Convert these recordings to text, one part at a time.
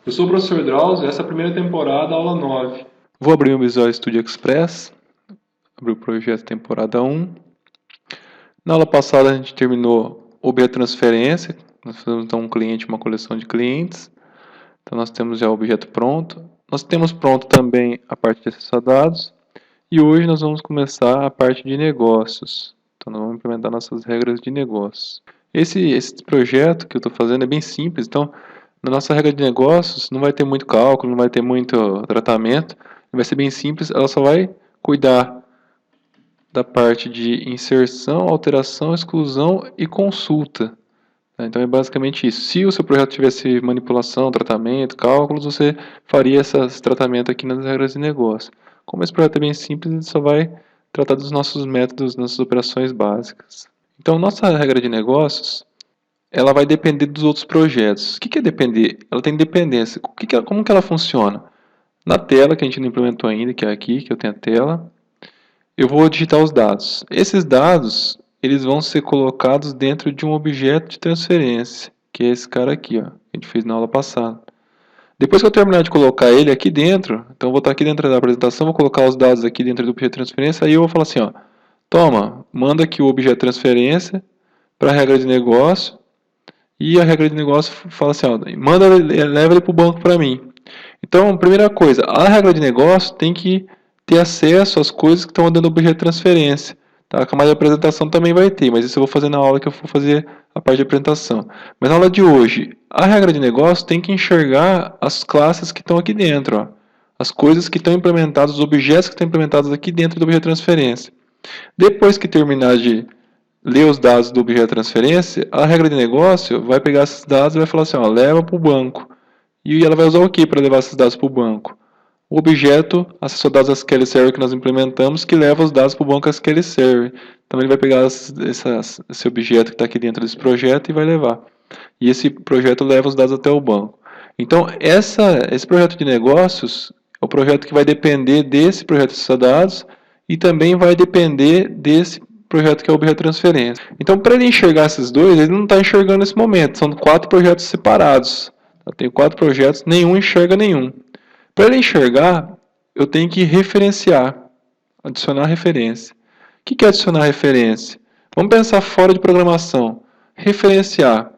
Eu sou o professor Drauzio, essa é a primeira temporada, aula 9. Vou abrir o Visual Studio Express, abrir o projeto temporada 1. Na aula passada a gente terminou objeto transferência, nós fizemos então um cliente, uma coleção de clientes. Então nós temos já o objeto pronto. Nós temos pronto também a parte de acessar dados. E hoje nós vamos começar a parte de negócios. Então nós vamos implementar nossas regras de negócios. Esse projeto que eu estou fazendo é bem simples, então na nossa regra de negócios não vai ter muito cálculo, não vai ter muito tratamento, vai ser bem simples, ela só vai cuidar da parte de inserção, alteração, exclusão e consulta. Então é basicamente isso. Se o seu projeto tivesse manipulação, tratamento, cálculos, você faria esse tratamento aqui nas regras de negócio. Como esse projeto é bem simples, ele só vai tratar dos nossos métodos, nossas operações básicas. Então, nossa regra de negócios, ela vai depender dos outros projetos. O que é depender? Ela tem dependência. Como que ela funciona? Na tela, que a gente não implementou ainda, que é aqui, que eu tenho a tela, eu vou digitar os dados. Esses dados, eles vão ser colocados dentro de um objeto de transferência, que é esse cara aqui, ó, que a gente fez na aula passada. Depois que eu terminar de colocar ele aqui dentro, então eu vou estar aqui dentro da apresentação, vou colocar os dados aqui dentro do objeto de transferência, aí eu vou falar assim, ó, toma, manda aqui o objeto de transferência para a regra de negócio, e a regra de negócio fala assim, ó, leva ele para o banco para mim. Então, primeira coisa, a regra de negócio tem que ter acesso às coisas que estão dentro do objeto de transferência. Tá? A camada de apresentação também vai ter, mas isso eu vou fazer na aula que eu for fazer a parte de apresentação. Mas na aula de hoje, a regra de negócio tem que enxergar as classes que estão aqui dentro. Ó. As coisas que estão implementadas, os objetos que estão implementados aqui dentro do objeto de transferência. Depois que terminar de ler os dados do objeto de transferência, a regra de negócio vai pegar esses dados e vai falar assim, ó, leva para o banco. E ela vai usar o que para levar esses dados para o banco? O objeto acessou dados SQL Server que nós implementamos, que leva os dados para o banco SQL Server. Então ele vai pegar esse objeto que está aqui dentro desse projeto e vai levar. E esse projeto leva os dados até o banco. Então esse projeto de negócios é o projeto que vai depender desse projeto de acessar dados e também vai depender desse projeto que é o objeto de transferência. Então para ele enxergar esses dois, ele não está enxergando nesse momento. São 4 projetos separados. Eu tenho 4 projetos, nenhum enxerga nenhum. Para ele enxergar, eu tenho que referenciar, adicionar referência. O que é adicionar referência? Vamos pensar fora de programação. Referenciar.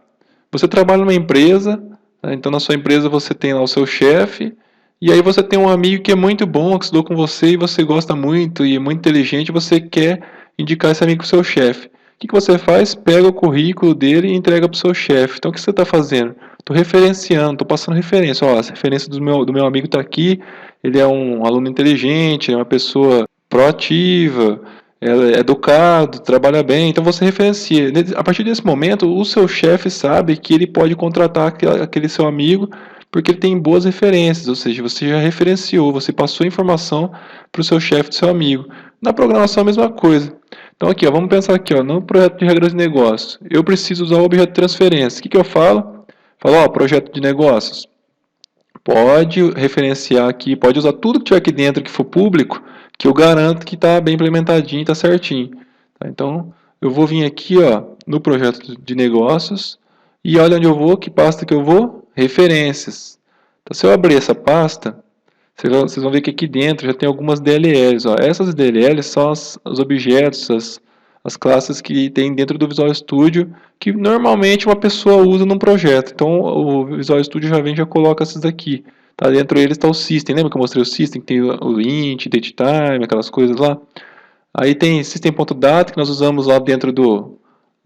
Você trabalha numa empresa, então na sua empresa você tem lá o seu chefe, e aí você tem um amigo que é muito bom, que estudou com você e você gosta muito e é muito inteligente, você quer indicar esse amigo para o seu chefe. O que você faz? Pega o currículo dele e entrega para o seu chefe. Então o que você está fazendo? Estou referenciando, estou passando referência. Ó, essa referência do meu amigo está aqui, ele é um aluno inteligente, é uma pessoa proativa, é educado, trabalha bem, então você referencia. A partir desse momento, o seu chefe sabe que ele pode contratar aquele seu amigo porque ele tem boas referências, ou seja, você já referenciou, você passou informação para o seu chefe do seu amigo. Na programação a mesma coisa. Então aqui, ó, vamos pensar aqui, ó, no projeto de regras de negócio. Eu preciso usar o objeto de transferência. O que eu falo? Falo, ó, projeto de negócios. Pode referenciar aqui, pode usar tudo que tiver aqui dentro que for público, que eu garanto que está bem implementadinho, está certinho. Tá? Então, eu vou vir aqui ó, no projeto de negócios e olha onde eu vou, que pasta que eu vou? Referências. Então, se eu abrir essa pasta, vocês vão ver que aqui dentro já tem algumas DLLs. Ó. Essas DLLs são os objetos, as classes que tem dentro do Visual Studio, que normalmente uma pessoa usa num projeto. Então o Visual Studio já coloca essas aqui. Tá? Dentro deles está o System. Lembra que eu mostrei o System? Que tem o int, datetime, aquelas coisas lá. Aí tem System.data, que nós usamos lá dentro do...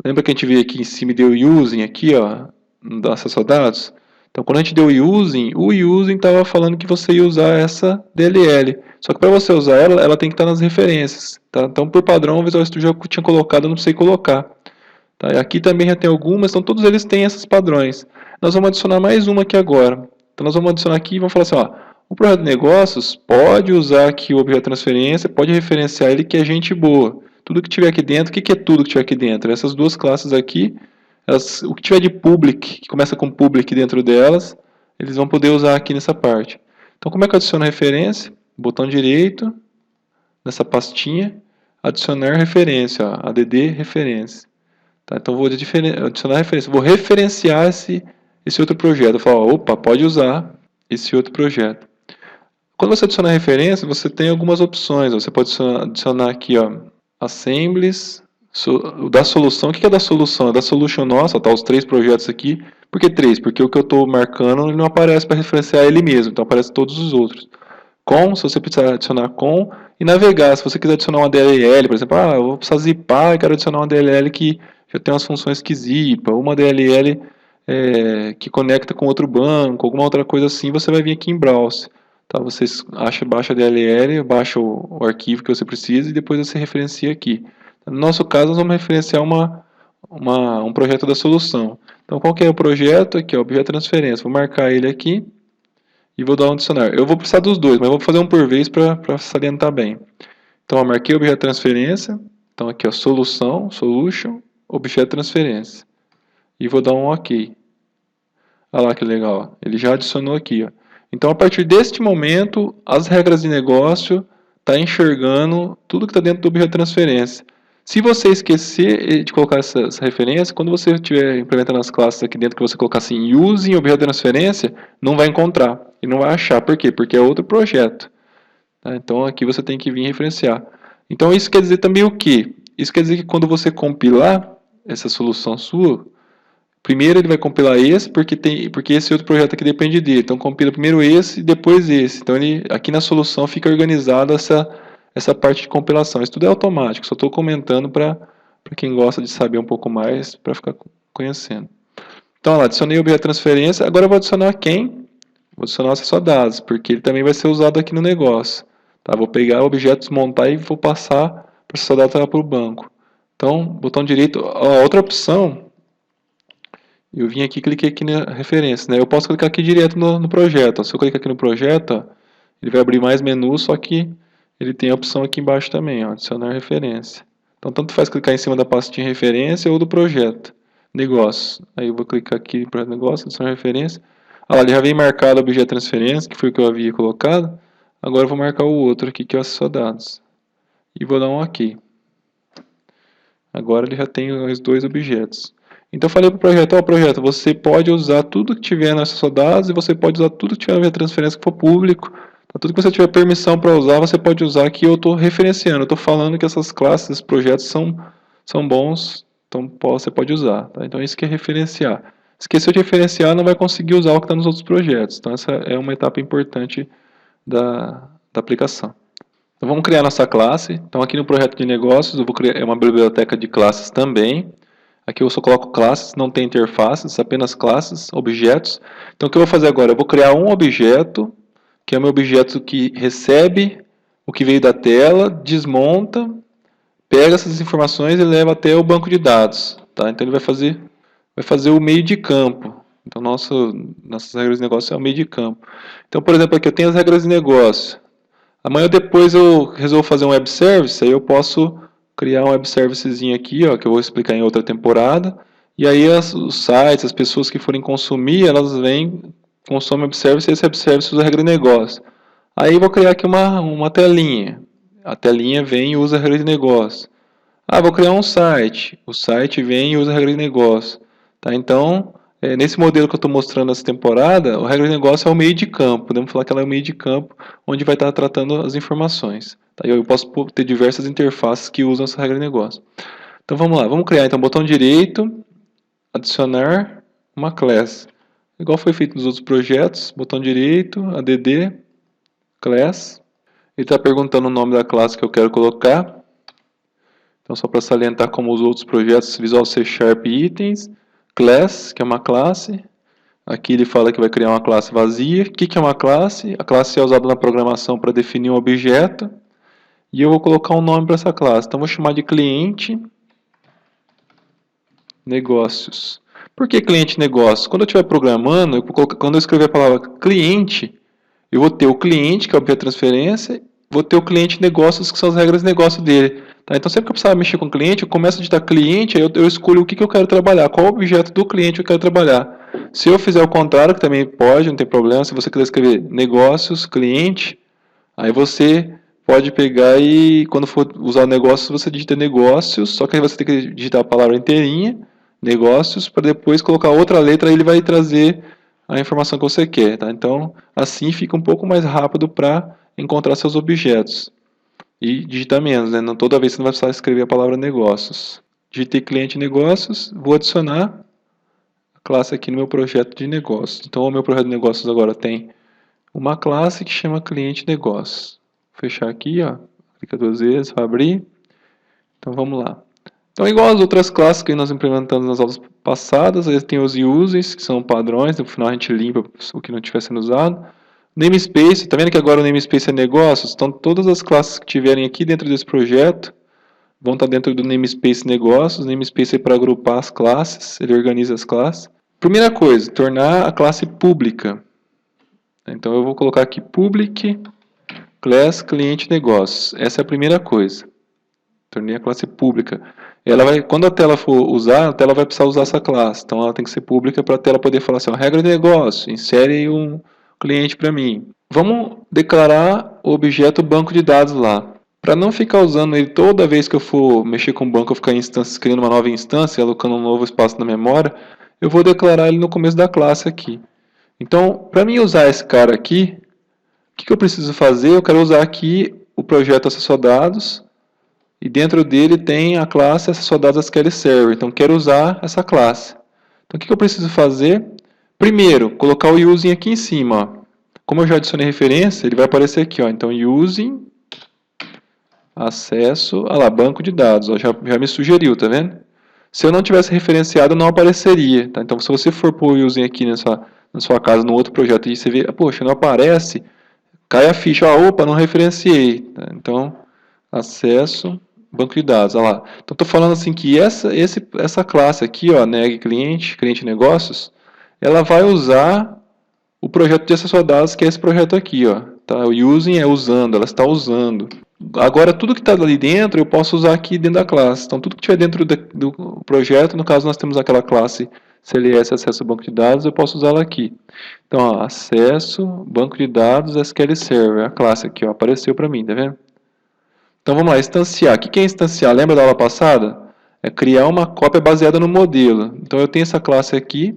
Lembra que a gente veio aqui em cima e deu using aqui, ó, no acesso a dados? Então, quando a gente deu o using estava falando que você ia usar essa DLL. Só que para você usar ela, ela tem que estar nas referências. Tá? Então, por padrão, o Visual Studio já tinha colocado, eu não precisei colocar. Tá? Aqui também já tem algumas, então todos eles têm esses padrões. Nós vamos adicionar mais uma aqui agora. Então, nós vamos adicionar aqui e vamos falar assim, ó, o projeto de negócios pode usar aqui o objeto de transferência, pode referenciar ele que é gente boa. Tudo que tiver aqui dentro, o que é tudo que tiver aqui dentro? Essas duas classes aqui, o que tiver de public, que começa com public dentro delas, eles vão poder usar aqui nessa parte. Então, como é que eu adiciono referência? Botão direito, nessa pastinha, adicionar referência, ó, add referência. Tá, então, vou adicionar referência, vou referenciar esse outro projeto. Eu falo, opa, pode usar. esse outro projeto. Quando você adiciona referência, você tem algumas opções. Você pode adicionar aqui, ó, assemblies, da solução. O que é da solução? É da solution nossa, tá, os 3 projetos aqui. Por que 3? Porque o que eu estou marcando ele não aparece para referenciar ele mesmo, então aparece todos os outros. Com, se você precisar adicionar com, e navegar, se você quiser adicionar uma DLL, por exemplo, eu vou precisar zipar e quero adicionar uma DLL que já tem umas funções que zipa, ou uma DLL que conecta com outro banco, alguma outra coisa assim, você vai vir aqui em Browse. Tá? Você baixa a DLL, baixa o arquivo que você precisa e depois você referencia aqui. No nosso caso, nós vamos referenciar um projeto da solução. Então, qual que é o projeto? Aqui, ó, objeto de transferência. Vou marcar ele aqui e vou dar um dicionário. Eu vou precisar dos dois, mas vou fazer um por vez para salientar bem. Então, eu marquei o objeto de transferência. Então, aqui, ó, solution, objeto de transferência. E vou dar um OK. Olha lá que legal, ó. Ele já adicionou aqui, ó. Então, a partir deste momento, as regras de negócio estão enxergando tudo que está dentro do objeto de transferência. Se você esquecer de colocar essa referência, quando você estiver implementando as classes aqui dentro, que você colocar assim, use em objeto de transferência, não vai encontrar e não vai achar. Por quê? Porque é outro projeto. Tá? Então, aqui você tem que vir referenciar. Então, isso quer dizer também o quê? Isso quer dizer que quando você compilar essa solução sua, primeiro ele vai compilar esse, porque esse outro projeto aqui depende dele. Então compila primeiro esse e depois esse. Então aqui na solução fica organizada essa parte de compilação. Isso tudo é automático, só estou comentando para quem gosta de saber um pouco mais, para ficar conhecendo. Então lá, adicionei o objeto de transferência. Agora eu vou adicionar quem? Vou adicionar o acesso a dados, porque ele também vai ser usado aqui no negócio. Tá? Vou pegar o objeto, desmontar e vou passar para o acesso a dados para o banco. Então, botão direito. A outra opção, eu vim aqui e cliquei aqui na referência, né? Eu posso clicar aqui direto no projeto. Ó. Se eu clicar aqui no projeto, ó, ele vai abrir mais menu, só que ele tem a opção aqui embaixo também, ó, adicionar referência. Então, tanto faz clicar em cima da pastinha referência ou do projeto. Negócio. Aí eu vou clicar aqui para negócio, adicionar referência. Ah, lá, ele já vem marcado o objeto de transferência, que foi o que eu havia colocado. Agora eu vou marcar o outro aqui, que é o acesso a dados. E vou dar um OK. Agora ele já tem os 2 objetos. Então eu falei para o projeto, você pode usar tudo que tiver na sua dados e você pode usar tudo que tiver na transferência que for público. Então, tudo que você tiver permissão para usar, você pode usar aqui. Eu estou referenciando, eu estou falando que essas classes, esses projetos são bons, então você pode usar. Tá? Então isso que é referenciar. Esqueceu de referenciar, não vai conseguir usar o que está nos outros projetos. Então essa é uma etapa importante da aplicação. Então vamos criar nossa classe. Então aqui no projeto de negócios, eu vou criar uma biblioteca de classes também. Aqui eu só coloco classes, não tem interfaces, apenas classes, objetos. Então o que eu vou fazer agora? Eu vou criar um objeto, que é o meu objeto que recebe o que veio da tela, desmonta, pega essas informações e leva até o banco de dados. Tá? Então ele vai fazer o meio de campo. Então nossas regras de negócio é o meio de campo. Então, por exemplo, aqui eu tenho as regras de negócio. Amanhã ou depois eu resolvo fazer um web service, aí eu posso criar um web servicezinho aqui, ó, que eu vou explicar em outra temporada. E aí os sites, as pessoas que forem consumir, elas vêm, consomem web service e esse web service usa a regra de negócio. Aí eu vou criar aqui uma telinha. A telinha vem e usa a regra de negócio. Vou criar um site. O site vem e usa a regra de negócio. Tá? Então, nesse modelo que eu estou mostrando nessa temporada, a regra de negócio é o meio de campo. Podemos falar que ela é o meio de campo, onde vai estar tratando as informações. Tá? Eu posso ter diversas interfaces que usam essa regra de negócio. Então vamos lá, vamos criar então botão direito, adicionar uma class. Igual foi feito nos outros projetos, botão direito, add, class. Ele está perguntando o nome da classe que eu quero colocar. Então só para salientar como os outros projetos, Visual C Sharp Itens, class, que é uma classe. Aqui ele fala que vai criar uma classe vazia. O que é uma classe? A classe é usada na programação para definir um objeto. E eu vou colocar um nome para essa classe. Então vou chamar de cliente negócios. Por que cliente negócios? Quando eu estiver programando, quando eu escrever a palavra cliente, eu vou ter o cliente, que é o objeto de transferência, vou ter o cliente negócios, que são as regras de negócio dele. Tá? Então sempre que eu precisar mexer com o cliente, eu começo a digitar cliente, aí eu escolho o que eu quero trabalhar, qual objeto do cliente eu quero trabalhar. Se eu fizer o contrário, que também pode, não tem problema, se você quiser escrever negócios, cliente, aí você pode pegar e quando for usar negócios, você digita negócios, só que aí você tem que digitar a palavra inteirinha, negócios, para depois colocar outra letra, aí ele vai trazer a informação que você quer. Tá? Então, assim fica um pouco mais rápido para encontrar seus objetos. E digitar menos, né? Não toda vez você não vai precisar escrever a palavra negócios. Digitei cliente negócios, vou adicionar a classe aqui no meu projeto de negócios. Então, o meu projeto de negócios agora tem uma classe que chama cliente negócios. Vou fechar aqui, ó. Clica 2 vezes para abrir. Então, vamos lá. Então, igual as outras classes que nós implementamos nas aulas passadas, aí tem os uses, que são padrões, no final a gente limpa o que não estiver sendo usado. Namespace, tá vendo que agora o namespace é negócios? Então, todas as classes que tiverem aqui dentro desse projeto vão estar dentro do namespace negócios. O namespace é para agrupar as classes, ele organiza as classes. Primeira coisa, tornar a classe pública. Então, eu vou colocar aqui public class cliente negócios. Essa é a primeira coisa. Tornei a classe pública. Ela vai, quando a tela for usar, a tela vai precisar usar essa classe. Então, ela tem que ser pública para a tela poder falar assim, ó, regra de negócio, insere um cliente para mim. Vamos declarar o objeto banco de dados lá. Para não ficar usando ele toda vez que eu for mexer com o banco, eu ficar criando uma nova instância, alocando um novo espaço na memória, eu vou declarar ele no começo da classe aqui. Então, para mim usar esse cara aqui, o que eu preciso fazer? Eu quero usar aqui o projeto acesso a dados, e dentro dele tem a classe acesso a dados SQL Server. Então, quero usar essa classe. Então, o que eu preciso fazer? Primeiro, colocar o using aqui em cima. Ó. Como eu já adicionei referência, ele vai aparecer aqui. Ó. Então, using, acesso, lá, banco de dados. Ó, já me sugeriu, tá vendo? Se eu não tivesse referenciado, não apareceria. Tá? Então, se você for pôr o using aqui na sua casa, no outro projeto, e você vê, poxa, não aparece, cai a ficha. Ó, opa, não referenciei. Tá? Então, acesso, banco de dados, olha lá. Então, estou falando assim que essa classe aqui, ó, neg cliente, cliente negócios, ela vai usar o projeto de acesso a dados, que é esse projeto aqui, ó. Tá? O using é usando, ela está usando. Agora, tudo que está ali dentro, eu posso usar aqui dentro da classe. Então, tudo que estiver dentro do projeto, no caso, nós temos aquela classe CLS, acesso ao banco de dados, eu posso usá-la aqui. Então, ó, acesso, banco de dados, SQL Server, a classe aqui, ó, apareceu para mim, tá vendo? Então vamos lá, instanciar. O que é instanciar? Lembra da aula passada? É criar uma cópia baseada no modelo. Então eu tenho essa classe aqui,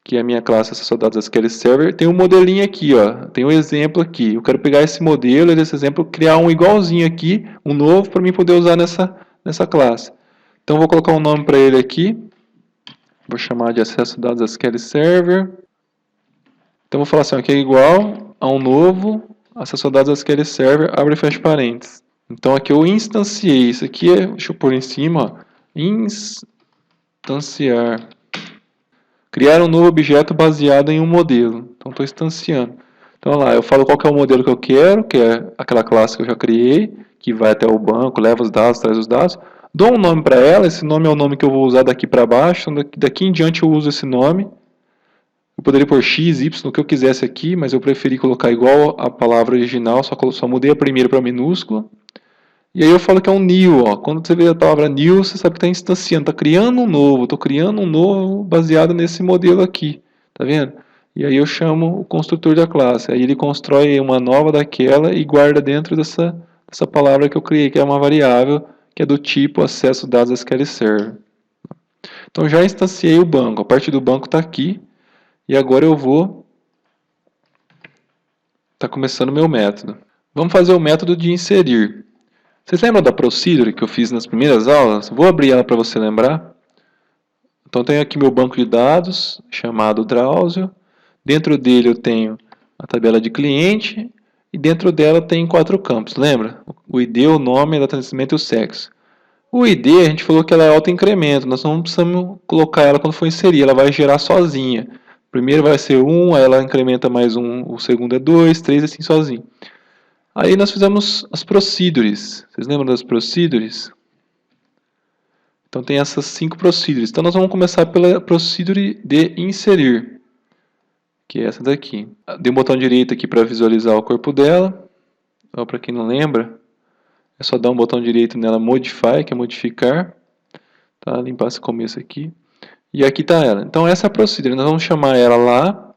que é a minha classe acesso a dados SQL Server. Tem um modelinho aqui, ó. Tem um exemplo aqui. Eu quero pegar esse modelo e desse exemplo, criar um igualzinho aqui, um novo, para mim poder usar nessa classe. Então eu vou colocar um nome para ele aqui. Vou chamar de acesso a dados SQL Server. Então eu vou falar assim, ó, que é igual a um novo acesso a dados SQL Server, abre e fecha parênteses. Então aqui eu instanciei, isso aqui é, deixa eu pôr em cima, ó, instanciar. Criar um novo objeto baseado em um modelo. Então estou instanciando. Então lá, eu falo qual que é o modelo que eu quero, que é aquela classe que eu já criei, que vai até o banco, leva os dados, traz os dados. Dou um nome para ela, esse nome é o nome que eu vou usar daqui para baixo, então daqui em diante eu uso esse nome. Eu poderia pôr x, y, o que eu quisesse aqui, mas eu preferi colocar igual a palavra original, só mudei a primeira para minúscula. E aí eu falo que é um new, ó. Quando você vê a palavra new, você sabe que está instanciando, está criando um novo, estou criando um novo baseado nesse modelo aqui, tá vendo? E aí eu chamo o construtor da classe, aí ele constrói uma nova daquela e guarda dentro dessa palavra que eu criei, que é uma variável, que é do tipo acesso dados SQL Server. Então já instanciei o banco, a parte do banco está aqui. E agora eu vou estar começando o meu método. Vamos fazer o método de inserir. Vocês lembram da procedure que eu fiz nas primeiras aulas? Vou abrir ela para você lembrar. Então tenho aqui meu banco de dados, chamado Drauzio. Dentro dele eu tenho a tabela de cliente. E dentro dela tem 4 campos, lembra? O ID, o nome, a data de nascimento e o sexo. O ID a gente falou que ela é auto-incremento. Nós não precisamos colocar ela quando for inserir, ela vai gerar sozinha. Primeiro vai ser 1, aí ela incrementa mais 1, o segundo é 2, 3, assim sozinho. Aí nós fizemos as procedures. Vocês lembram das procedures? Então tem essas 5 procedures. Então nós vamos começar pela procedure de inserir, que é essa daqui. Dei um botão direito aqui para visualizar o corpo dela. Então, para quem não lembra, é só dar um botão direito nela, Modify, que é modificar. Tá? Limpar esse começo aqui. E aqui está ela. Então essa é a procedure. Nós vamos chamar ela lá.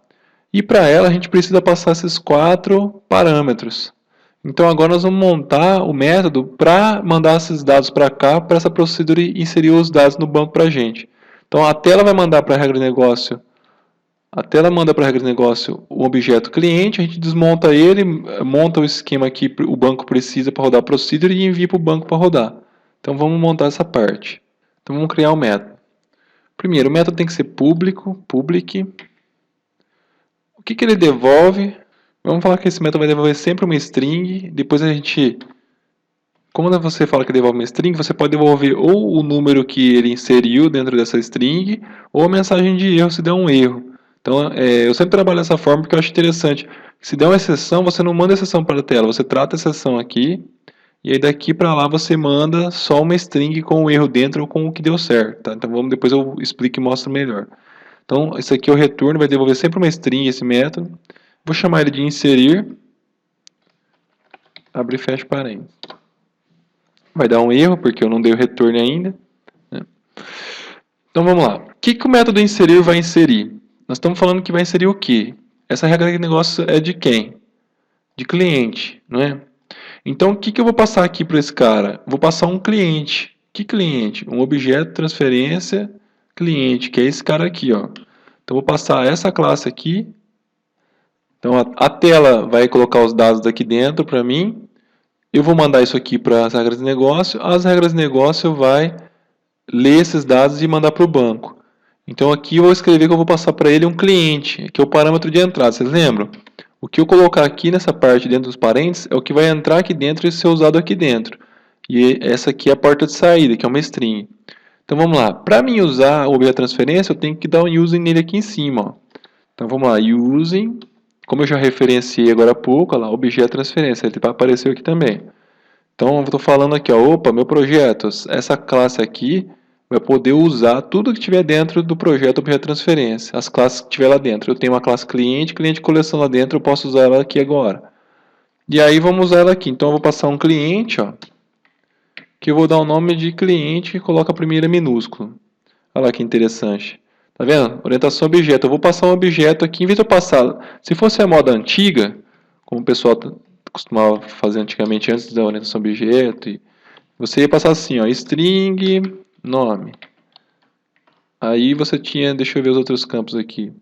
E para ela a gente precisa passar esses 4 parâmetros. Então agora nós vamos montar o método para mandar esses dados para cá, para essa procedure inserir os dados no banco para a gente. Então a tela vai mandar para a regra de negócio A tela manda para a regra de negócio o objeto cliente, a gente desmonta ele, monta o esquema que o banco precisa para rodar a procedure e envia para o banco para rodar. Então vamos montar essa parte. Então vamos criar um método. Primeiro, o método tem que ser público, public. O que ele devolve? Vamos falar que esse método vai devolver sempre uma string. Depois a gente... Quando você fala que devolve uma string, você pode devolver ou o número que ele inseriu dentro dessa string, ou a mensagem de erro se der um erro. Então, eu sempre trabalho dessa forma porque eu acho interessante. Se der uma exceção, você não manda a exceção para a tela, você trata a exceção aqui, e aí daqui para lá você manda só uma string com o erro dentro ou com o que deu certo. Tá? Então depois eu explico e mostro melhor. Então, esse aqui é o retorno, vai devolver sempre uma string esse método. Vou chamar ele de inserir. Abre e fecha parênteses. Vai dar um erro, porque eu não dei o retorno ainda. Né? Então vamos lá. O que o método inserir vai inserir? Nós estamos falando que vai inserir o quê? Essa regra de negócio é de quem? De cliente, não é? Então o que eu vou passar aqui para esse cara? Vou passar um cliente. Que cliente? Um objeto de transferência cliente, que é esse cara aqui, ó. Então vou passar essa classe aqui. Então a tela vai colocar os dados daqui dentro para mim. Eu vou mandar isso aqui para as regras de negócio. As regras de negócio vai ler esses dados e mandar para o banco. Então aqui eu vou escrever que eu vou passar para ele um cliente, que é o parâmetro de entrada. Vocês lembram? O que eu colocar aqui nessa parte dentro dos parênteses é o que vai entrar aqui dentro e ser usado aqui dentro. E essa aqui é a porta de saída, que é uma string. Então vamos lá. Para mim usar o objeto transferência, eu tenho que dar um using nele aqui em cima. Ó. Então vamos lá. Using. Como eu já referenciei agora há pouco, olha lá, objeto transferência, ele apareceu aqui também. Então eu estou falando aqui, ó, opa, meu projeto, essa classe aqui vai poder usar tudo que tiver dentro do projeto objeto transferência, as classes que tiver lá dentro. Eu tenho uma classe cliente, cliente coleção lá dentro, eu posso usar ela aqui agora. E aí vamos usar ela aqui. Então eu vou passar um cliente, ó, que eu vou dar o nome de cliente e coloco a primeira minúscula. Olha lá que interessante. Tá vendo? Orientação objeto. Eu vou passar um objeto aqui, em vez de eu passar... Se fosse a moda antiga, como o pessoal costumava fazer antigamente antes da orientação objeto, você ia passar assim, ó, string, nome. Aí você tinha, deixa eu ver os outros campos aqui.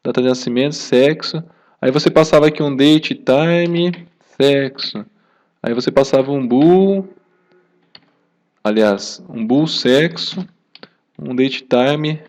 Data de nascimento, sexo. Aí você passava aqui um date, time, sexo. Aí você passava um bool, aliás, um bool, sexo, um date, time,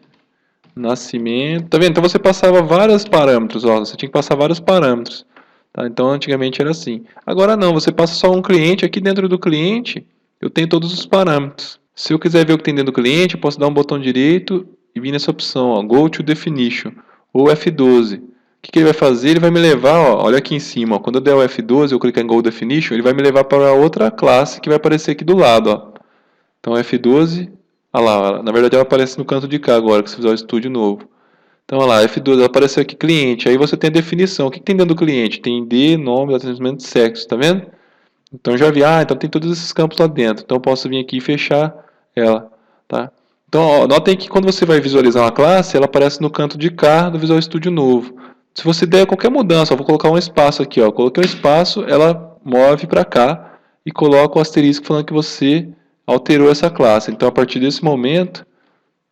nascimento, tá vendo? Então você passava vários parâmetros, ó, você tinha que passar vários parâmetros, tá? Então antigamente era assim. Agora não, você passa só um cliente, aqui dentro do cliente eu tenho todos os parâmetros. Se eu quiser ver o que tem dentro do cliente, eu posso dar um botão direito e vir nessa opção, ó, Go to Definition, ou F12. O que ele vai fazer? Ele vai me levar, ó, olha aqui em cima, ó, quando eu der o F12, eu clicar em Go Definition, ele vai me levar para outra classe que vai aparecer aqui do lado, ó. Então F12... Olha lá, na verdade ela aparece no canto de cá agora, que se fizer o estúdio novo. Então, olha lá, F12, ela apareceu aqui, cliente. Aí você tem a definição. O que tem dentro do cliente? Tem ID, nome, atendimento, sexo, tá vendo? Então, já vi, então tem todos esses campos lá dentro. Então, eu posso vir aqui e fechar ela, tá? Então, ó, notem que quando você vai visualizar uma classe, ela aparece no canto de cá do Visual Studio novo. Se você der qualquer mudança, eu vou colocar um espaço aqui, ó. Coloquei um espaço, ela move para cá e coloca o asterisco falando que você alterou essa classe. Então, a partir desse momento,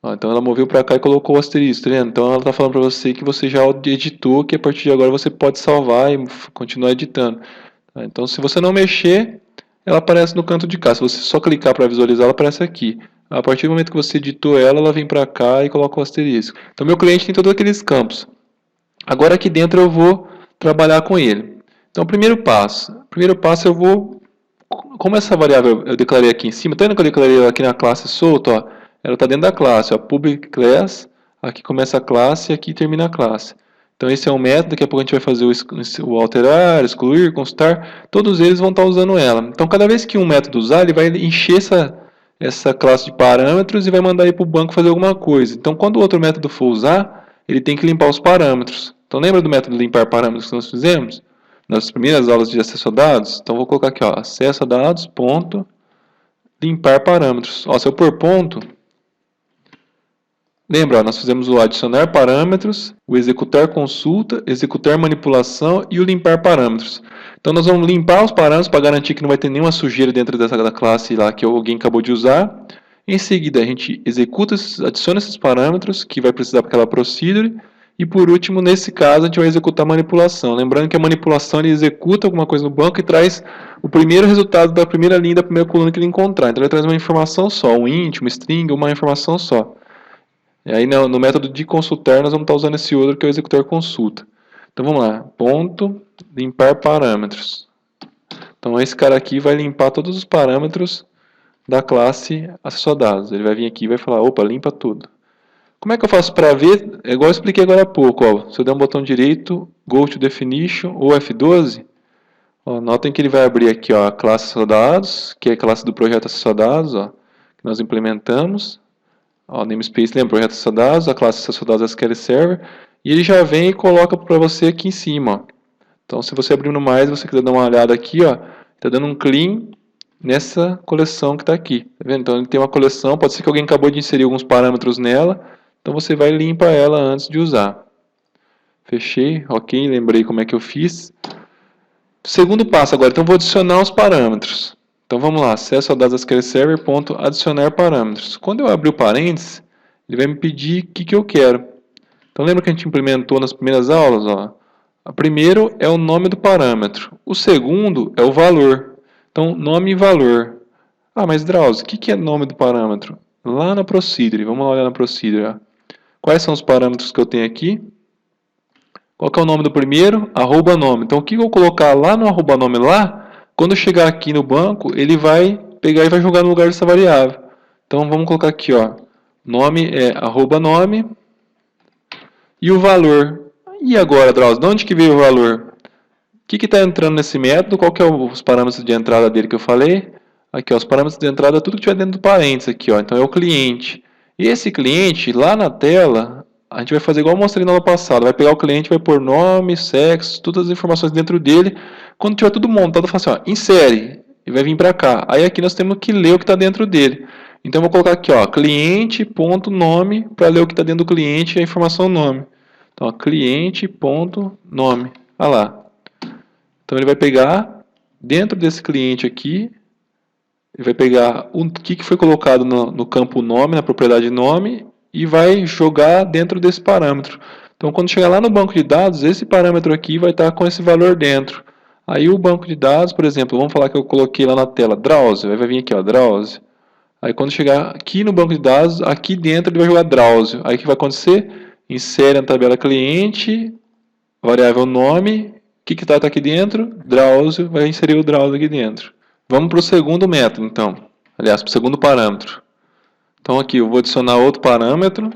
ó, então ela moveu para cá e colocou o asterisco, tá vendo? Então, ela está falando para você que você já editou, que a partir de agora você pode salvar e continuar editando. Tá? Então, se você não mexer, ela aparece no canto de cá. Se você só clicar para visualizar, ela aparece aqui. A partir do momento que você editou ela, ela vem para cá e coloca o asterisco. Então, meu cliente tem todos aqueles campos. Agora, aqui dentro, eu vou trabalhar com ele. Então, primeiro passo eu vou... Como essa variável eu declarei aqui em cima, tá vendo que eu declarei ela aqui na classe solta, ó? Ela está dentro da classe, ó, public class, aqui começa a classe e aqui termina a classe. Então esse é um método, daqui a pouco a gente vai fazer o alterar, excluir, constar, todos eles vão estar usando ela. Então cada vez que um método usar, ele vai encher essa classe de parâmetros e vai mandar ir para o banco fazer alguma coisa. Então quando o outro método for usar, ele tem que limpar os parâmetros. Então lembra do método limpar parâmetros que nós fizemos? Nas primeiras aulas de acesso a dados? Então vou colocar aqui, ó, acesso a dados, ponto, limpar parâmetros. Ó, se eu pôr ponto, lembra, ó, nós fizemos o adicionar parâmetros, o executar consulta, executar manipulação e o limpar parâmetros. Então nós vamos limpar os parâmetros para garantir que não vai ter nenhuma sujeira dentro da classe lá que alguém acabou de usar. Em seguida a gente executa, adiciona esses parâmetros que vai precisar para aquela procedure E por último, nesse caso, a gente vai executar a manipulação. Lembrando que a manipulação ele executa alguma coisa no banco e traz o primeiro resultado da primeira linha da primeira coluna que ele encontrar. Então ele traz uma informação só, um int, uma string, uma informação só. E aí no método de consultar nós vamos estar usando esse outro que é o executor consulta. Então vamos lá, ponto, limpar parâmetros. Então esse cara aqui vai limpar todos os parâmetros da classe acesso a dados. Ele vai vir aqui e vai falar, opa, limpa tudo. Como é que eu faço para ver? É igual eu expliquei agora há pouco. Ó. Se eu der um botão direito, Go to Definition ou F12, ó, notem que ele vai abrir aqui ó, a classe acesso a dados, que é a classe do projeto acesso a dados, ó, que nós implementamos. Ó, namespace, lembra? Projeto acesso a dados, a classe acesso a dados SQL Server, e ele já vem e coloca para você aqui em cima. Ó. Então, se você abrir no mais, você quiser dar uma olhada aqui, ó, está dando um clean nessa coleção que está aqui. Tá vendo? Então, ele tem uma coleção, pode ser que alguém acabou de inserir alguns parâmetros nela, então você vai limpar ela antes de usar. Fechei, ok, lembrei como é que eu fiz. Segundo passo agora, então vou adicionar os parâmetros. Então vamos lá, acesso a dados SQL Server, ponto, adicionar parâmetros. Quando eu abrir o parênteses, ele vai me pedir o que eu quero. Então lembra que a gente implementou nas primeiras aulas? Ó? O primeiro é o nome do parâmetro. O segundo é o valor. Então nome e valor. Ah, mas Drauzio, o que é nome do parâmetro? Lá na Procedure, vamos lá olhar na Procedure. Ó. Quais são os parâmetros que eu tenho aqui? Qual que é o nome do primeiro? Arroba nome. Então o que eu vou colocar lá no arroba nome lá, quando eu chegar aqui no banco, ele vai pegar e vai jogar no lugar dessa variável. Então vamos colocar aqui, ó, nome é arroba nome e o valor. E agora, Drauzio, de onde que veio o valor? O que está entrando nesse método? Qual que é os parâmetros de entrada dele que eu falei? Aqui, ó, os parâmetros de entrada, tudo que tiver dentro do parênteses aqui, ó. Então é o cliente. E esse cliente, lá na tela, a gente vai fazer igual eu mostrei na aula passada. Vai pegar o cliente, vai pôr nome, sexo, todas as informações dentro dele. Quando tiver tudo montado, eu falo assim, ó, insere. E vai vir para cá. Aí aqui nós temos que ler o que está dentro dele. Então eu vou colocar aqui, ó, cliente.nome, para ler o que está dentro do cliente e a informação nome. Então, cliente.nome. Olha lá. Então ele vai pegar, dentro desse cliente aqui, ele vai pegar o que foi colocado no campo nome, na propriedade nome, e vai jogar dentro desse parâmetro. Então quando chegar lá no banco de dados, esse parâmetro aqui vai estar com esse valor dentro. Aí o banco de dados, por exemplo, vamos falar que eu coloquei lá na tela Drauzio, aí vai vir aqui, ó, Drauzio. Aí quando chegar aqui no banco de dados, aqui dentro ele vai jogar Drauzio. Aí o que vai acontecer? Insere na tabela cliente, variável nome, o que está aqui dentro? Drauzio, vai inserir o Drauzio aqui dentro. Vamos para o segundo método, então. Aliás, para o segundo parâmetro. Então aqui eu vou adicionar outro parâmetro.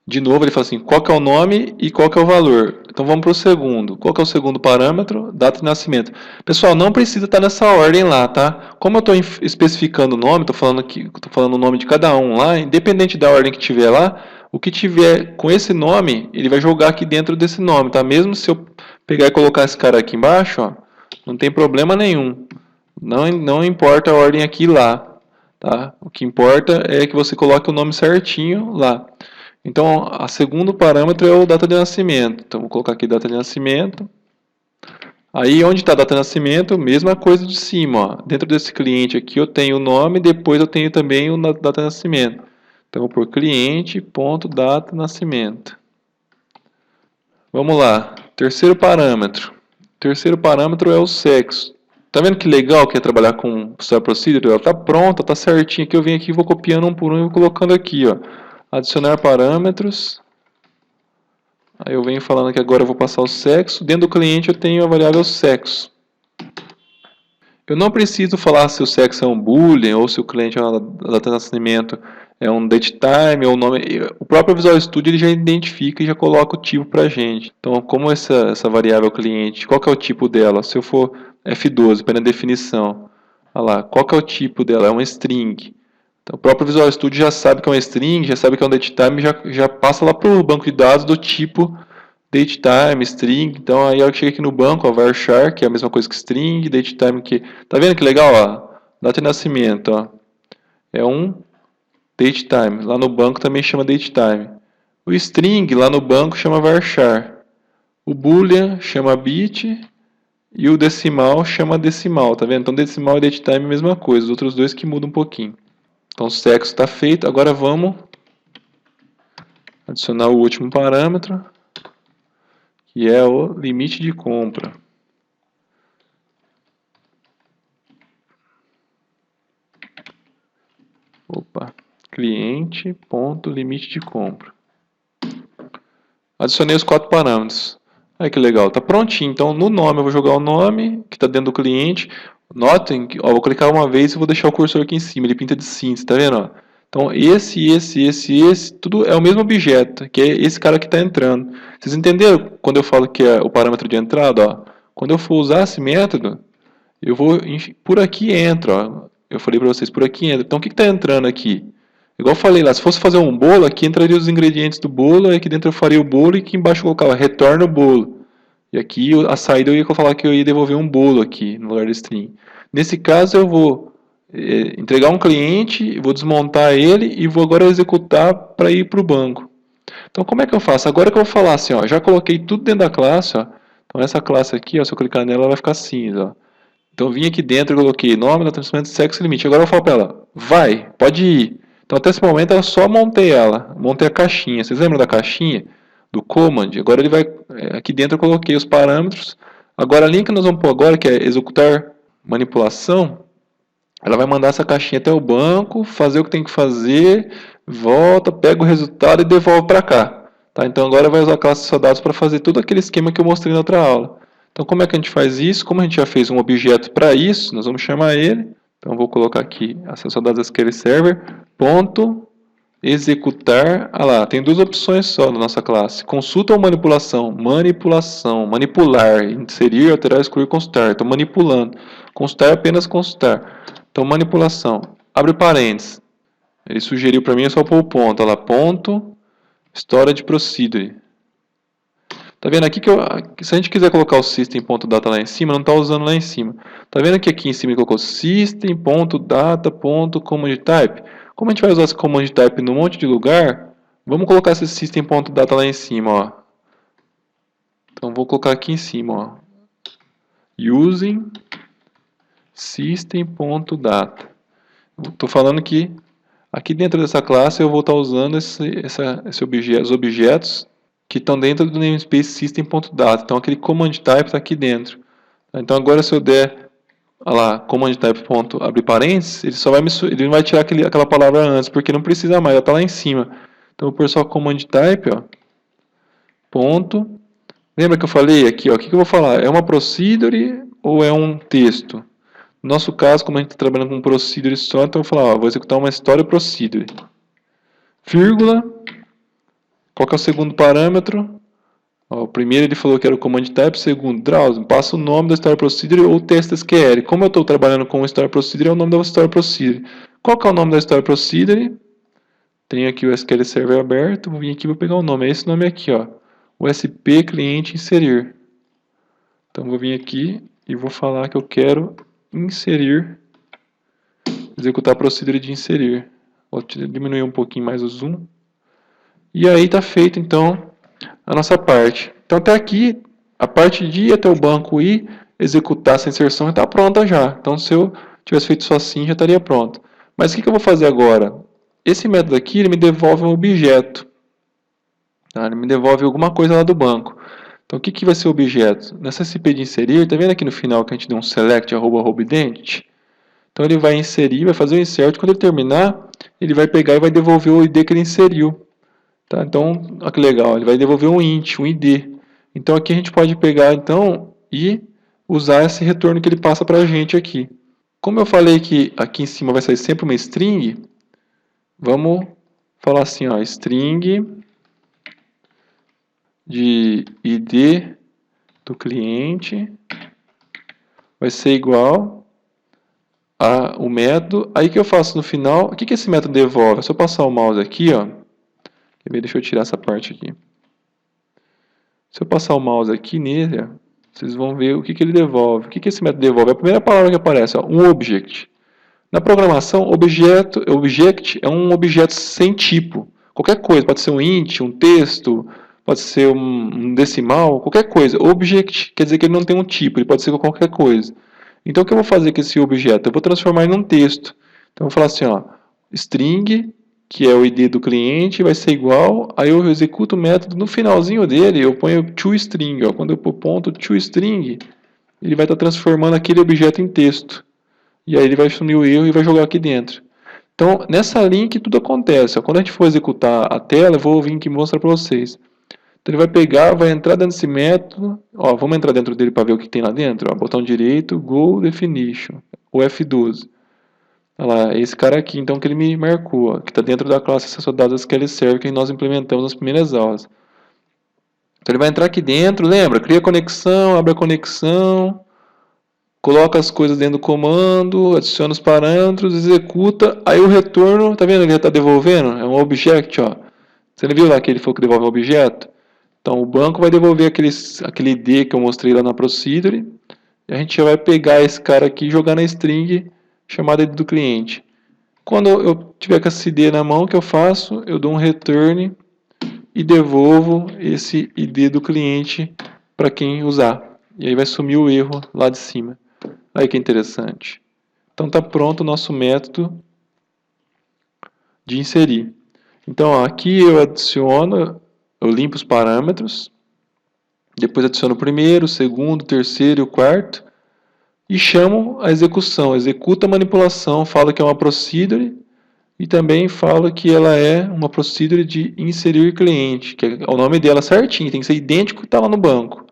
De novo ele fala assim, qual que é o nome e qual que é o valor. Então vamos para o segundo. Qual que é o segundo parâmetro? Data de nascimento. Pessoal, não precisa estar nessa ordem lá, tá? Como eu estou especificando o nome, estou falando o nome de cada um lá, independente da ordem que tiver lá, o que tiver com esse nome, ele vai jogar aqui dentro desse nome, tá? Mesmo se eu pegar e colocar esse cara aqui embaixo, ó, não tem problema nenhum. Não importa a ordem aqui e lá, tá? O que importa é que você coloque o nome certinho lá. Então, o segundo parâmetro é o data de nascimento. Então, vou colocar aqui data de nascimento. Aí, onde está a data de nascimento, mesma coisa de cima. Ó. Dentro desse cliente aqui, eu tenho o nome, depois eu tenho também o data de nascimento. Então, vou por cliente.data de nascimento. Vamos lá. Terceiro parâmetro. O terceiro parâmetro é o sexo. Tá vendo que legal que é trabalhar com Style Procedure? Ela tá pronta, tá certinha. Aqui eu venho aqui, vou copiando um por um e vou colocando aqui, ó. Adicionar parâmetros. Aí eu venho falando que agora eu vou passar o sexo. Dentro do cliente eu tenho a variável sexo. Eu não preciso falar se o sexo é um boolean ou se o cliente é a data de nascimento é um datetime ou nome. O próprio Visual Studio ele já identifica e já coloca o tipo para a gente. Então, como essa variável cliente, qual que é o tipo dela? Se eu for F12, para a definição, olha lá, qual que é o tipo dela? É uma string. Então, o próprio Visual Studio já sabe que é uma string, já sabe que é um datetime, já passa lá para o banco de dados do tipo datetime, string. Então, aí eu chego aqui no banco, ó, varchar, que é a mesma coisa que string, datetime, que... Tá vendo que legal, ó? Data de nascimento, ó. É um datetime. Lá no banco também chama datetime. O string lá no banco chama varchar. O boolean chama bit e o decimal chama decimal, tá vendo? Então, decimal e datetime é a mesma coisa, os outros dois que mudam um pouquinho. Então, o sexo está feito. Agora vamos Adicionar o último parâmetro, que é o limite de compra. Opa, cliente.limite de compra. Adicionei os 4 parâmetros. Olha que legal, tá prontinho. Então no nome eu vou jogar o nome que está dentro do cliente. Notem que ó, vou clicar uma vez e vou deixar o cursor aqui em cima, ele pinta de cinza, tá vendo? Ó? Então esse, tudo é o mesmo objeto, que é esse cara que está entrando. Vocês entenderam quando eu falo que é o parâmetro de entrada? Ó? Quando eu for usar esse método, eu vou por aqui entra. Ó. Eu falei para vocês, por aqui entra. Então o que está entrando aqui? Igual eu falei lá, se fosse fazer um bolo, aqui entraria os ingredientes do bolo, aqui dentro eu faria o bolo e aqui embaixo eu colocava retorna o bolo. E aqui a saída eu ia falar que eu ia devolver um bolo aqui no lugar do string. Nesse caso eu vou entregar um cliente, vou desmontar ele e vou agora executar para ir para o banco. Então como é que eu faço? Agora que eu vou falar assim, ó, já coloquei tudo dentro da classe, ó, então essa classe aqui, ó, se eu clicar nela, ela vai ficar cinza. Ó. Então eu vim aqui dentro e coloquei nome, transferência, sexo e limite. Agora eu falo para ela, vai, pode ir. Então até esse momento eu só montei ela, montei a caixinha. Vocês lembram da caixinha? Do command? Agora ele vai, aqui dentro eu coloquei os parâmetros. Agora a linha que nós vamos pôr agora, que é executar manipulação, ela vai mandar essa caixinha até o banco, fazer o que tem que fazer, volta, pega o resultado e devolve para cá. Tá? Então agora vai usar a classe de dados para fazer todo aquele esquema que eu mostrei na outra aula. Então como é que a gente faz isso? Como a gente já fez um objeto para isso, nós vamos chamar ele. Então vou colocar aqui acesso a dados SQL Server, ponto, executar. Ah lá, tem duas opções só na nossa classe. Consulta ou manipulação? Manipulação, manipular, inserir, alterar, excluir, consultar. Estou manipulando. Consultar é apenas consultar. Então manipulação. Abre parênteses. Ele sugeriu para mim é só pôr o ponto. Olha lá, ponto, storage procedure. Tá vendo aqui que se a gente quiser colocar o system.data lá em cima, não está usando lá em cima. Tá vendo que aqui em cima ele colocou system.data.command-type? Como a gente vai usar esse command-type num monte de lugar, vamos colocar esse system.data lá em cima, ó. Então vou colocar aqui em cima, ó. Using system.data. Estou falando que aqui dentro dessa classe eu vou estar usando os objetos que estão dentro do namespace system.data. Então aquele command type está aqui dentro. Então agora se eu der lá, command type ponto, abrir parênteses, ele não vai tirar aquela palavra antes, porque não precisa mais, ela está lá em cima. Então eu vou pôr só command type, ó, ponto. Lembra que eu falei aqui, ó, o que eu vou falar? É uma procedure ou é um texto? No nosso caso, como a gente está trabalhando com procedure só, então eu vou falar, ó, vou executar uma story procedure. Vírgula. Qual que é o segundo parâmetro? Ó, o primeiro ele falou que era o command type, o segundo, Drauzio, passa o nome da story procedure ou test SQL. Como eu estou trabalhando com story procedure, é o nome da story procedure. Qual que é o nome da story procedure? Tenho aqui o SQL Server aberto, vou vir aqui e vou pegar o nome. É esse nome aqui, ó, o SP cliente inserir. Então vou vir aqui e vou falar que eu quero inserir, executar a procedure de inserir. Vou diminuir um pouquinho mais o zoom. E aí está feito então a nossa parte. Então até aqui, a parte de ir até o banco e executar essa inserção está pronta já. Então se eu tivesse feito só assim, já estaria pronto. Mas o que eu vou fazer agora? Esse método aqui ele me devolve um objeto. Tá? Ele me devolve alguma coisa lá do banco. Então o que vai ser o objeto? Nessa SP de inserir, está vendo aqui no final que a gente deu um select @identity? Então ele vai inserir, vai fazer o insert. Quando ele terminar, ele vai pegar e vai devolver o ID que ele inseriu. Tá? Então, olha que legal, ele vai devolver um int, um id. Então aqui a gente pode pegar então e usar esse retorno que ele passa para a gente aqui. Como eu falei que aqui em cima vai sair sempre uma string, vamos falar assim, ó, string de id do cliente vai ser igual a o método. Aí que eu faço no final, o que esse método devolve? É só passar o mouse aqui, ó. Deixa eu tirar essa parte aqui. Se eu passar o mouse aqui nele, vocês vão ver o que ele devolve. O que esse método devolve? É a primeira palavra que aparece, ó, um object. Na programação, object é um objeto sem tipo. Qualquer coisa, pode ser um int, um texto, pode ser um decimal, qualquer coisa. Object quer dizer que ele não tem um tipo, ele pode ser qualquer coisa. Então o que eu vou fazer com esse objeto? Eu vou transformar ele num texto. Então eu vou falar assim, ó, string que é o ID do cliente, vai ser igual, aí eu executo o método, no finalzinho dele eu ponho toString, ó, quando eu pôr ponto toString, ele vai estar transformando aquele objeto em texto, e aí ele vai assumir o erro e vai jogar aqui dentro. Então, nessa linha que tudo acontece, ó, quando a gente for executar a tela, eu vou vir aqui mostrar para vocês. Então ele vai pegar, vai entrar dentro desse método, ó, vamos entrar dentro dele para ver o que tem lá dentro, ó, botão direito, Go Definition, o F12. Olha lá, esse cara aqui, então, que ele me marcou, ó, que está dentro da classe acesso a dados SQL Server que nós implementamos nas primeiras aulas. Então ele vai entrar aqui dentro, lembra? Cria conexão, abre a conexão, coloca as coisas dentro do comando, adiciona os parâmetros, executa, aí o retorno, tá vendo? Ele já está devolvendo, é um object, ó. Você não viu lá que ele falou que devolve um objeto? Então o banco vai devolver aquele ID que eu mostrei lá na procedure, e a gente já vai pegar esse cara aqui e jogar na string chamada ID do cliente. Quando eu tiver com esse ID na mão, o que eu faço? Eu dou um return e devolvo esse ID do cliente para quem usar. E aí vai sumir o erro lá de cima. Aí que interessante. Então está pronto o nosso método de inserir. Então ó, aqui eu adiciono, eu limpo os parâmetros, depois adiciono o primeiro, o segundo, o terceiro e o quarto, e chamo a execução, executa a manipulação, falo que é uma procedure, e também falo que ela é uma procedure de inserir cliente, que é o nome dela certinho, tem que ser idêntico que está lá no banco.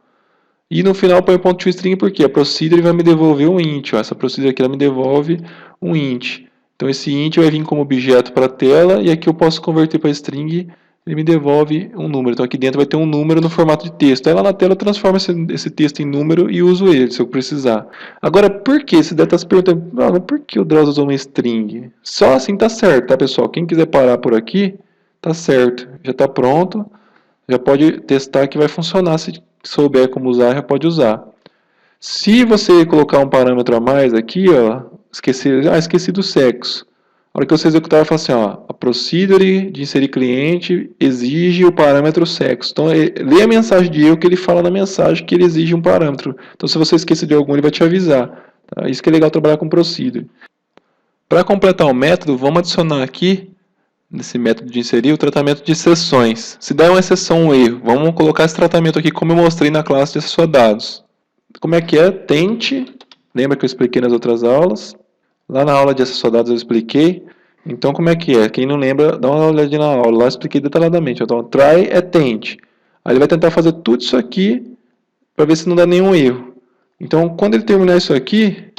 E no final põe ponto toString porque a procedure vai me devolver um int, ó, essa procedure aqui ela me devolve um int. Então esse int vai vir como objeto para a tela, e aqui eu posso converter para string, ele me devolve um número. Então aqui dentro vai ter um número no formato de texto. Aí lá na tela eu transformo esse texto em número e uso ele, se eu precisar. Agora, por que? Se deve estar se perguntando, mas por que o Drauzio usou uma string? Só assim tá certo, tá pessoal? Quem quiser parar por aqui, tá certo. Já está pronto, já pode testar que vai funcionar. Se souber como usar, já pode usar. Se você colocar um parâmetro a mais aqui, ó, esqueci do sexo. Na hora que você executar, vai falar assim, ó, a procedure de inserir cliente exige o parâmetro sexo. Então, lê a mensagem de erro que ele fala na mensagem que ele exige um parâmetro. Então, se você esquecer de algum, ele vai te avisar. Tá? Isso que é legal trabalhar com procedure. Para completar o método, vamos adicionar aqui, nesse método de inserir, o tratamento de exceções. Se der uma exceção, um erro, vamos colocar esse tratamento aqui como eu mostrei na classe de acesso a dados. Como é que é? Tente. Lembra que eu expliquei nas outras aulas? Lá na aula de acesso a dados eu expliquei. Então, como é que é? Quem não lembra, dá uma olhadinha na aula. Lá eu expliquei detalhadamente. Então, try é tente. Aí ele vai tentar fazer tudo isso aqui para ver se não dá nenhum erro. Então, quando ele terminar isso aqui,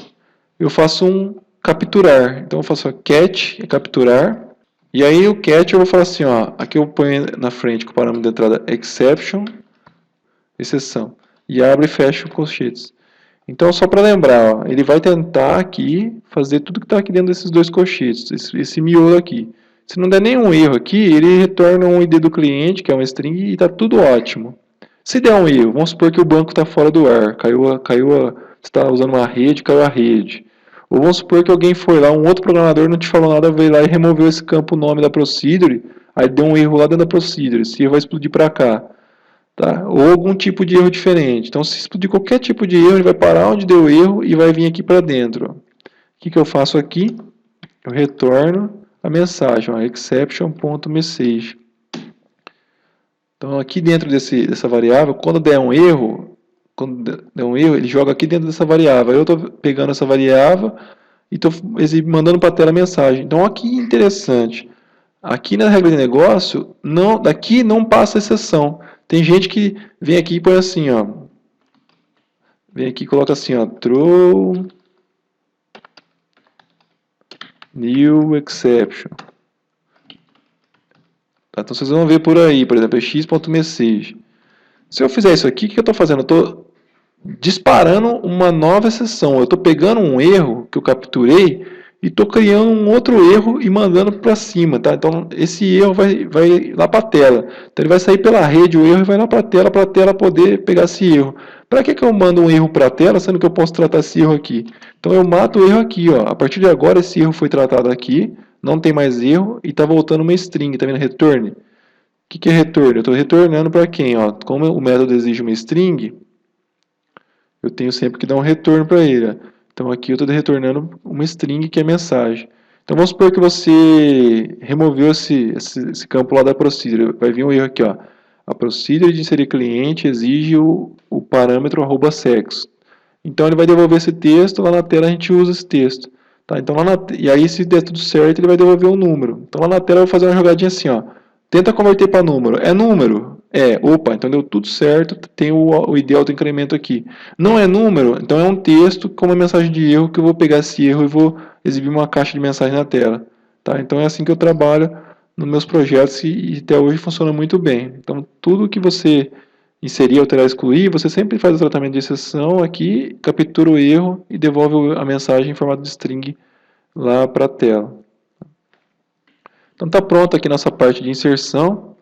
eu faço um capturar. Então, eu faço catch, é capturar. E aí, o catch eu vou falar assim, ó. Aqui eu ponho na frente com o parâmetro de entrada exception, exceção. E abre e fecha o colchetes. Então, só para lembrar, ó, ele vai tentar aqui fazer tudo que está aqui dentro desses dois colchetes, esse miolo aqui. Se não der nenhum erro aqui, ele retorna um ID do cliente, que é uma string, e está tudo ótimo. Se der um erro, vamos supor que o banco está fora do ar, você está usando uma rede, caiu a rede. Ou vamos supor que alguém foi lá, um outro programador não te falou nada, veio lá e removeu esse campo, o nome da procedure, aí deu um erro lá dentro da procedure, esse erro vai explodir para cá. Tá? Ou algum tipo de erro diferente. Então, se explodir qualquer tipo de erro, ele vai parar onde deu o erro e vai vir aqui para dentro. Ó. O que eu faço aqui? Eu retorno a mensagem, exception.message. Então, aqui dentro dessa variável, quando der um erro, ele joga aqui dentro dessa variável. Eu estou pegando essa variável e estou mandando para a tela a mensagem. Então, aqui interessante. Aqui na regra de negócio, daqui não passa exceção. Tem gente que vem aqui e põe assim, ó. Vem aqui e coloca assim, ó. Throw new exception. Tá? Então vocês vão ver por aí, por exemplo, x.message. Se eu fizer isso aqui, o que eu estou fazendo? Eu estou disparando uma nova exceção. Eu estou pegando um erro que eu capturei e estou criando um outro erro e mandando para cima, tá? Então esse erro vai lá para a tela. Então ele vai sair pela rede o erro e vai lá para a tela poder pegar esse erro. Para que eu mando um erro para a tela, sendo que eu posso tratar esse erro aqui? Então eu mato o erro aqui, ó. A partir de agora esse erro foi tratado aqui, não tem mais erro e está voltando uma string, tá vendo? Return. O que é return? Eu estou retornando para quem? Ó? Como o método exige uma string, eu tenho sempre que dar um retorno para ele. Ó. Então aqui eu estou retornando uma string que é mensagem. Então vamos supor que você removeu esse campo lá da procedure. Vai vir um erro aqui, ó. A procedure de inserir cliente exige o parâmetro @sexo. Então ele vai devolver esse texto, lá na tela a gente usa esse texto. Tá? Então, e aí se der tudo certo, ele vai devolver um número. Então lá na tela eu vou fazer uma jogadinha assim, ó. Tenta converter para número. É número? É. Opa, então deu tudo certo, tem o ID autoincremento aqui. Não é número? Então é um texto com uma mensagem de erro que eu vou pegar esse erro e vou exibir uma caixa de mensagem na tela. Tá? Então é assim que eu trabalho nos meus projetos e até hoje funciona muito bem. Então tudo que você inserir, alterar, excluir, você sempre faz o tratamento de exceção aqui, captura o erro e devolve a mensagem em formato de string lá para a tela. Então está pronto aqui nossa parte de inserção.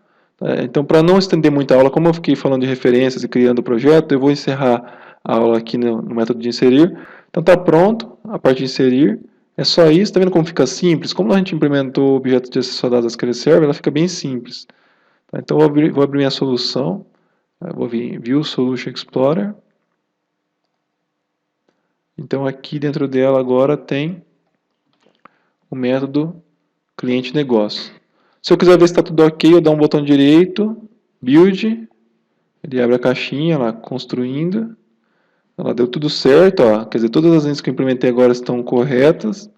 Então, para não estender muito a aula, como eu fiquei falando de referências e criando o projeto, eu vou encerrar a aula aqui no método de inserir. Então está pronto a parte de inserir. É só isso, está vendo como fica simples? Como a gente implementou o objeto de acesso a dados SQL Server, ela fica bem simples. Então vou abrir minha solução. Eu vou vir View Solution Explorer. Então aqui dentro dela agora tem o método cliente negócio. Se eu quiser ver se está tudo ok, eu dou um botão direito, Build, ele abre a caixinha lá, construindo. Ela deu tudo certo, ó. Quer dizer, todas as linhas que eu implementei agora estão corretas.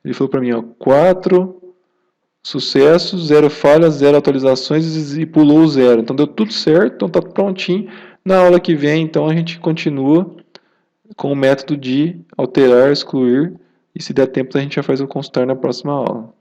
Ele falou para mim, ó, 4 sucessos, 0 falhas, 0 atualizações e pulou o 0. Então deu tudo certo, então está prontinho. Na aula que vem, então, a gente continua com o método de alterar, excluir, e se der tempo a gente já faz o consultar na próxima aula.